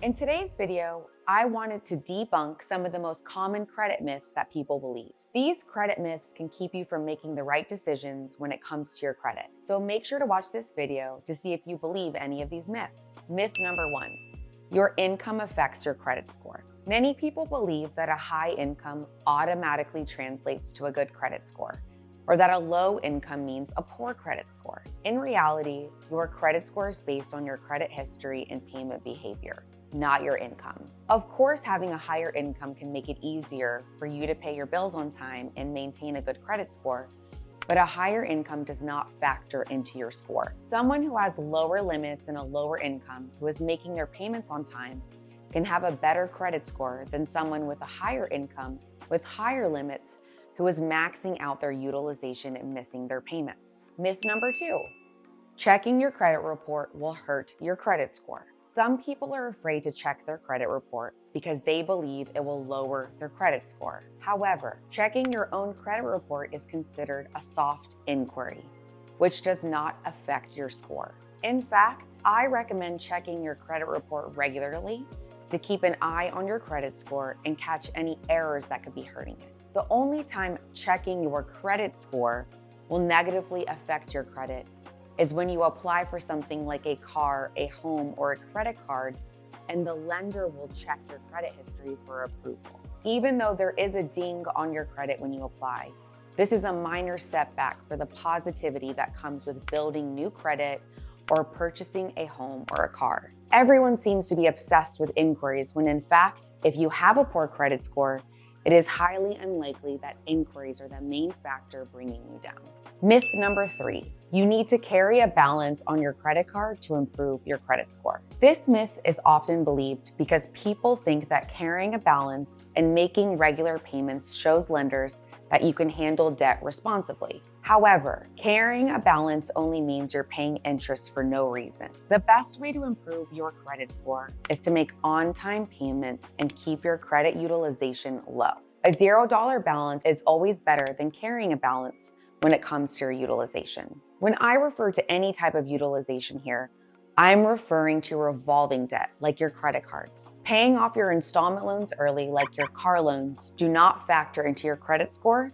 In today's video, I wanted to debunk some of the most common credit myths that people believe. These credit myths can keep you from making the right decisions when it comes to your credit. So make sure to watch this video to see if you believe any of these myths. Myth number 1, your income affects your credit score. Many people believe that a high income automatically translates to a good credit score, or that a low income means a poor credit score. In reality, your credit score is based on your credit history and payment behavior, not your income. Of course, having a higher income can make it easier for you to pay your bills on time and maintain a good credit score, but a higher income does not factor into your score. Someone who has lower limits and a lower income who is making their payments on time can have a better credit score than someone with a higher income with higher limits who is maxing out their utilization and missing their payments. Myth number 2, checking your credit report will hurt your credit score. Some people are afraid to check their credit report because they believe it will lower their credit score. However, checking your own credit report is considered a soft inquiry, which does not affect your score. In fact, I recommend checking your credit report regularly to keep an eye on your credit score and catch any errors that could be hurting it. The only time checking your credit score will negatively affect your credit is when you apply for something like a car, a home, or a credit card, and the lender will check your credit history for approval. Even though there is a ding on your credit when you apply, this is a minor setback for the positivity that comes with building new credit or purchasing a home or a car. Everyone seems to be obsessed with inquiries when in fact, if you have a poor credit score, it is highly unlikely that inquiries are the main factor bringing you down. Myth number 3, you need to carry a balance on your credit card to improve your credit score. This myth is often believed because people think that carrying a balance and making regular payments shows lenders that you can handle debt responsibly. However, carrying a balance only means you're paying interest for no reason. The best way to improve your credit score is to make on-time payments and keep your credit utilization low. A $0 balance is always better than carrying a balance when it comes to your utilization. When I refer to any type of utilization here, I'm referring to revolving debt, like your credit cards. Paying off your installment loans early, like your car loans, do not factor into your credit score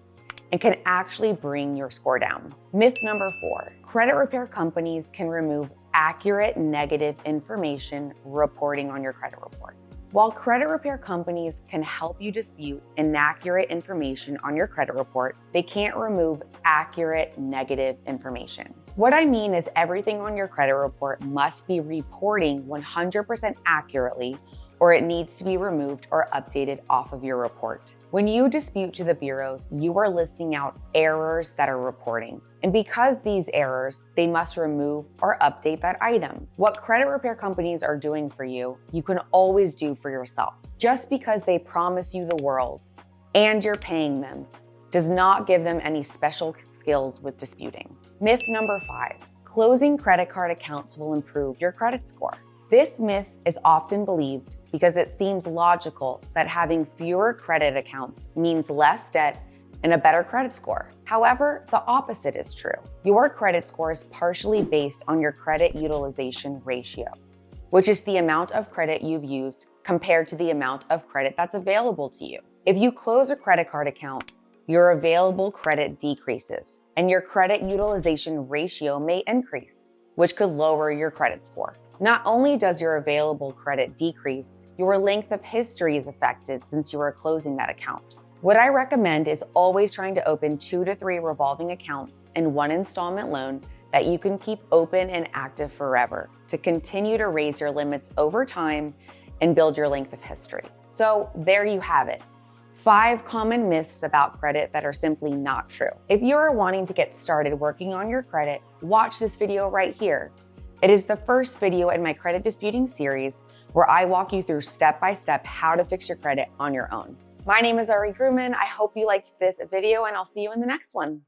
and can actually bring your score down. Myth number 4, credit repair companies can remove accurate negative information reporting on your credit report. While credit repair companies can help you dispute inaccurate information on your credit report, they can't remove accurate negative information. What I mean is everything on your credit report must be reporting 100% accurately, or it needs to be removed or updated off of your report. When you dispute to the bureaus, you are listing out errors that are reporting. And because these errors, they must remove or update that item. What credit repair companies are doing for you, you can always do for yourself. Just because they promise you the world and you're paying them does not give them any special skills with disputing. Myth number 5, closing credit card accounts will improve your credit score. This myth is often believed because it seems logical that having fewer credit accounts means less debt and a better credit score. However, the opposite is true. Your credit score is partially based on your credit utilization ratio, which is the amount of credit you've used compared to the amount of credit that's available to you. If you close a credit card account, your available credit decreases and your credit utilization ratio may increase, which could lower your credit score. Not only does your available credit decrease, your length of history is affected since you are closing that account. What I recommend is always trying to open 2 to 3 revolving accounts and 1 installment loan that you can keep open and active forever to continue to raise your limits over time and build your length of history. So there you have it. 5 common myths about credit that are simply not true. If you are wanting to get started working on your credit, watch this video right here. It is the first video in my credit disputing series where I walk you through step-by-step how to fix your credit on your own. My name is Ari Gruman. I hope you liked this video and I'll see you in the next one.